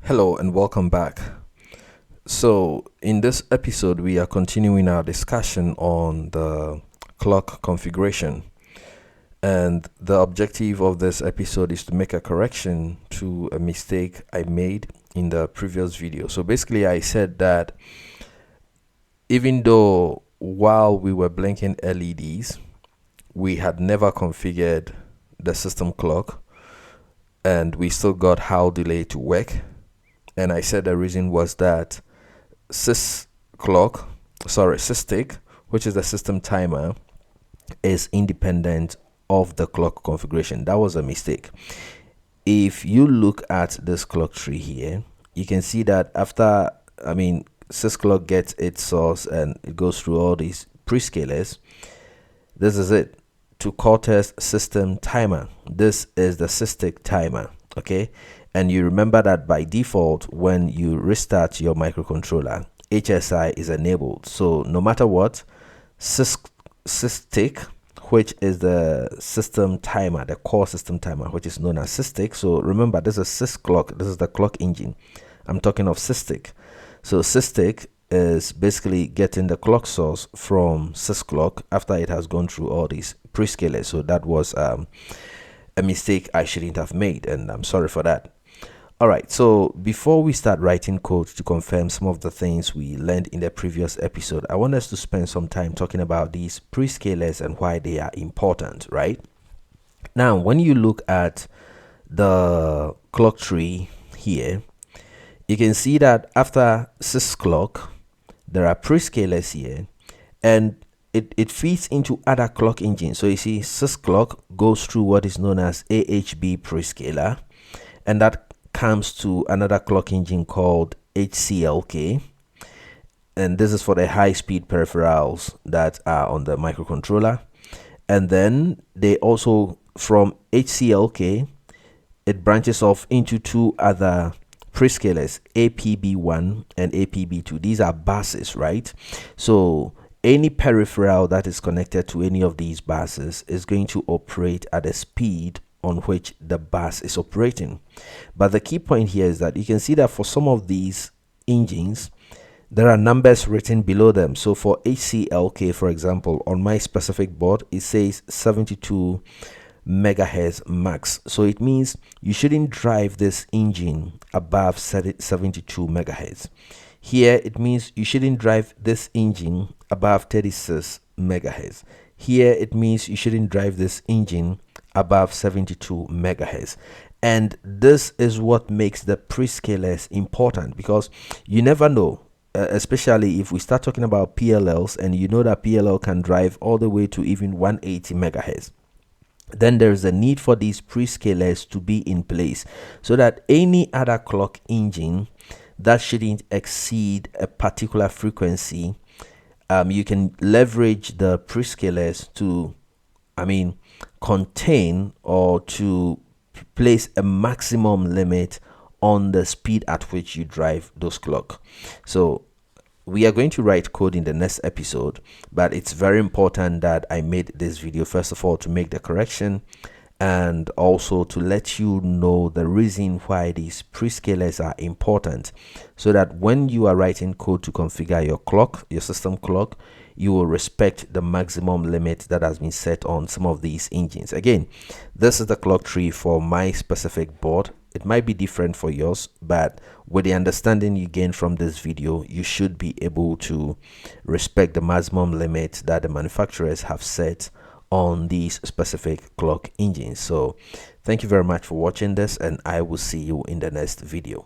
Hello and welcome back. So in this episode we are continuing our discussion on the clock configuration, and the objective of this episode is to make a correction to a mistake I made in the previous video. So basically I said that even though while we were blinking LEDs we had never configured the system clock and we still got how delay to work. And I said the reason was that SysTick, which is the system timer, is independent of the clock configuration. That was a mistake. If you look at this clock tree here, you can see that after, sysclock gets its source and it goes through all these prescalers. This is it. To Cortex system timer. This is the SysTick timer. Okay. And you remember that by default, when you restart your microcontroller, HSI is enabled. So no matter what, SysTick, which is the system timer, the core system timer, which is known as SysTick. So remember, this is sysclock. This is the clock engine. I'm talking of SysTick. So SysTick is basically getting the clock source from sysclock after it has gone through all these prescalers. So that was a mistake I shouldn't have made, and I'm sorry for that. Alright, so before we start writing code to confirm some of the things we learned in the previous episode, I want us to spend some time talking about these prescalers and why they are important, right? Now, when you look at the clock tree here, you can see that after sysclock, there are prescalers here, and it feeds into other clock engines. So you see sysclock goes through what is known as AHB prescaler, and that comes to another clock engine called HCLK, and this is for the high-speed peripherals that are on the microcontroller. And then they also, from HCLK, it branches off into two other prescalers, APB1 and APB2. These are buses, right? So any peripheral that is connected to any of these buses is going to operate at a speed on which the bus is operating. But the key point here is that you can see that for some of these engines there are numbers written below them. So for HCLK, for example, on my specific board it says 72 megahertz max. So it means you shouldn't drive this engine above 72 megahertz. Here it means you shouldn't drive this engine above 36 megahertz. Here it means you shouldn't drive this engine above 72 megahertz. And this is what makes the prescalers important, because you never know, especially if we start talking about PLLs, and you know that PLL can drive all the way to even 180 megahertz. Then there's a need for these prescalers to be in place so that any other clock engine that shouldn't exceed a particular frequency, you can leverage the prescalers to contain or to place a maximum limit on the speed at which you drive those clock. So we are going to write code in the next episode, but it's very important that I made this video first of all to make the correction, and also to let you know the reason why these prescalers are important, so that when you are writing code to configure your clock, your system clock, you will respect the maximum limit that has been set on some of these engines. Again, this is the clock tree for my specific board. It might be different for yours, but with the understanding you gain from this video, you should be able to respect the maximum limit that the manufacturers have set on these specific clock engines. So thank you very much for watching this, and I will see you in the next video.